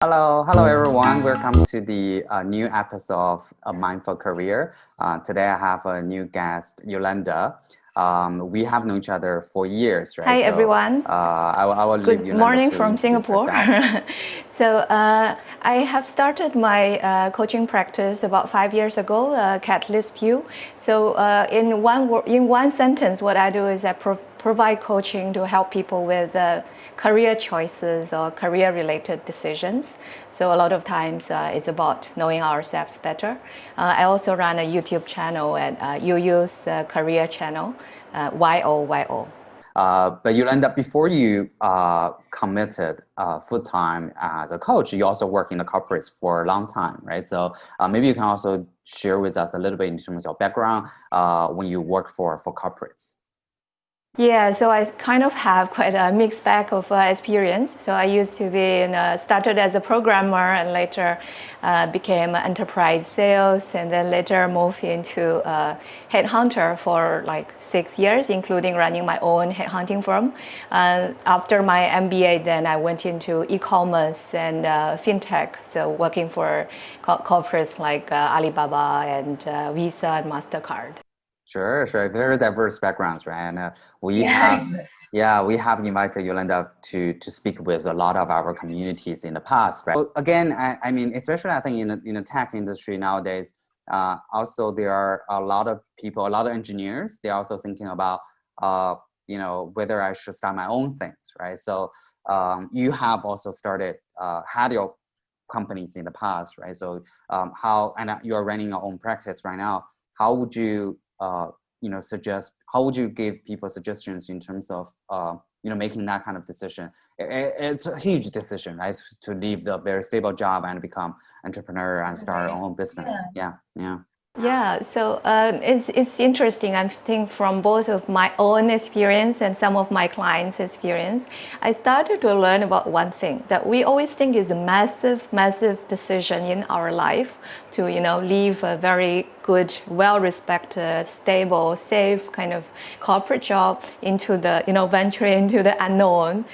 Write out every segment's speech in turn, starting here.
Hello everyone. Welcome to the new episode of A Mindful Career. Today I have a new guest, Yolanda. We have known each other for years, right? Hi everyone. I will leave Good Yolanda morning to from introduce Singapore. herself. I have started my coaching practice about 5 years ago, Catalyst U. In one sentence, what I do is I provide coaching to help people with career choices or career-related decisions. So a lot of times it's about knowing ourselves better. I also run a YouTube channel at UU's career channel, YOYO. But Yolanda, before you committed full-time as a coach, you also worked in the corporates for a long time, right? So maybe you can also share with us a little bit in terms of background when you work for corporates. Yeah, so I kind of have quite a mixed bag of experience. So I used to be started as a programmer and later became enterprise sales and then later moved into headhunter for like 6 years, including running my own headhunting firm. After my MBA, then I went into e-commerce and fintech, so working for corporates like Alibaba and Visa and MasterCard. Sure. Very diverse backgrounds, right? And we have invited Yolanda to speak with a lot of our communities in the past, right? So again, I mean, especially I think in the tech industry nowadays, also there are a lot of people, a lot of engineers. They're also thinking about, whether I should start my own things, right? So you have also had your companies in the past, right? So you are running your own practice right now. How would you how would you give people suggestions in terms of making that kind of decision? It's a huge decision, right? To leave the very stable job and become entrepreneur and start our own business. Yeah. Yeah, so it's interesting. I think from both of my own experience and some of my clients' experience, I started to learn about one thing that we always think is a massive, massive decision in our life to leave a very good, well-respected, stable, safe kind of corporate job into the venture into the unknown,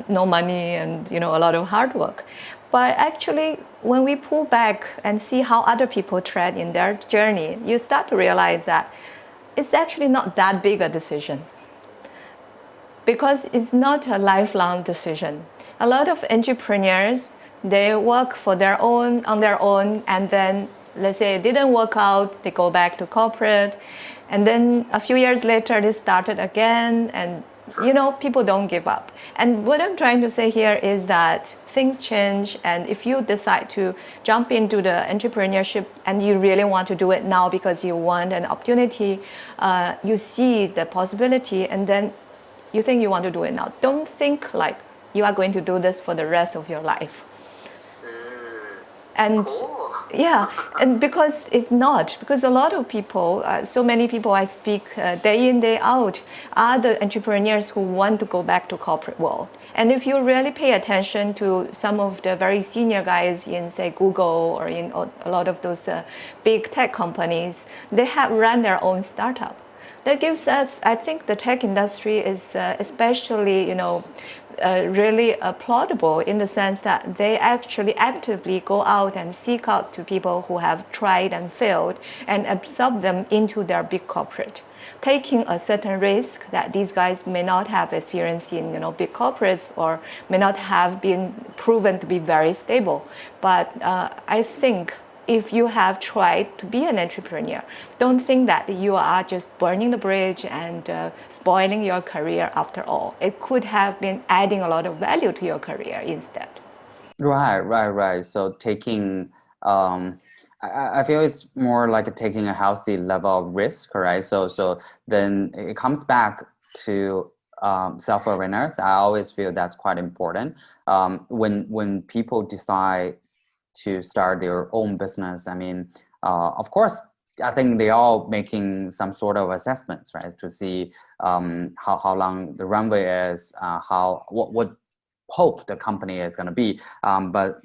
no money and a lot of hard work. But actually, when we pull back and see how other people tread in their journey, you start to realize that it's actually not that big a decision because it's not a lifelong decision. A lot of entrepreneurs, they work on their own, and then let's say it didn't work out, they go back to corporate, and then a few years later they started again, and people don't give up. And what I'm trying to say here is that things change, and if you decide to jump into the entrepreneurship and you really want to do it now because you want an opportunity, you see the possibility, and then you think you want to do it now. Don't think like you are going to do this for the rest of your life. And yeah, and because it's not, because a lot of people, so many people I speak day in, day out, are the entrepreneurs who want to go back to corporate world. And if you really pay attention to some of the very senior guys in, say, Google or in a lot of those big tech companies, they have run their own startup. That gives us, I think the tech industry is especially, really applaudable in the sense that they actually actively go out and seek out to people who have tried and failed and absorb them into their big corporate, taking a certain risk that these guys may not have experience in big corporates or may not have been proven to be very stable. But I think if you have tried to be an entrepreneur, don't think that you are just burning the bridge and spoiling your career after all. It could have been adding a lot of value to your career instead. Right. So taking, I feel it's more like taking a healthy level of risk, right? So then it comes back to self-awareness. I always feel that's quite important. When people decide to start their own business, I mean, of course, I think they all making some sort of assessments, right, to see how long the runway is, what hope the company is going to be. But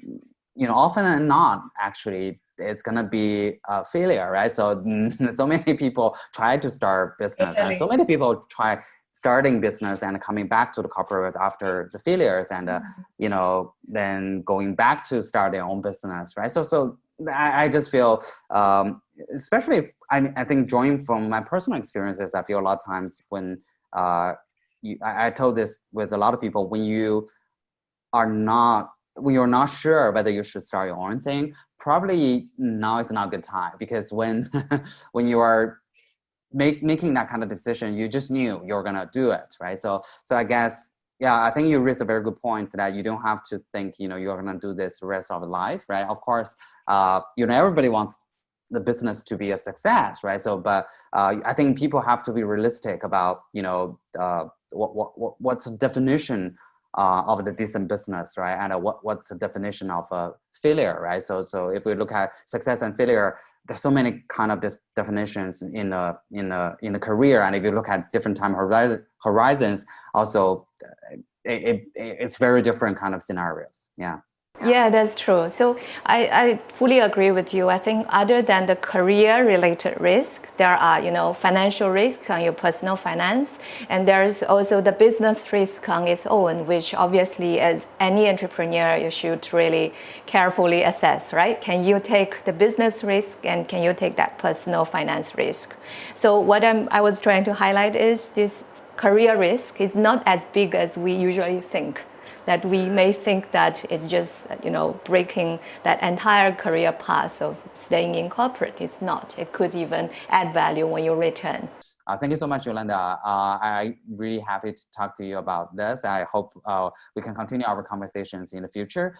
often than not, actually, it's going to be a failure, right? So so many people try to start business, and so many people try starting business and coming back to the corporate after the failures and then going back to start their own business, right? So I just feel, especially I think drawing from my personal experiences, I feel a lot of times when I told this with a lot of people, when you're not sure whether you should start your own thing, probably now is not a good time, because when when you are making that kind of decision, you just knew you're gonna do it, right? So I guess, yeah, I think you raised a very good point that you don't have to think you're gonna do this the rest of life, right? Of course, everybody wants the business to be a success, right? So, but I think people have to be realistic about what's the definition of the decent business, right? And what's the definition of a failure, right? So if we look at success and failure, there's so many kind of definitions in a career, and if you look at different time horizons, also it's very different kind of scenarios. Yeah. Yeah, that's true. So I fully agree with you. I think other than the career-related risk, there are, financial risk on your personal finance, and there's also the business risk on its own, which obviously, as any entrepreneur, you should really carefully assess, right? Can you take the business risk, and can you take that personal finance risk? So what I was trying to highlight is this career risk is not as big as we usually think. That we may think that it's just, breaking that entire career path of staying in corporate. It's not. It could even add value when you return. Thank you so much, Yolanda. I'm really happy to talk to you about this. I hope we can continue our conversations in the future.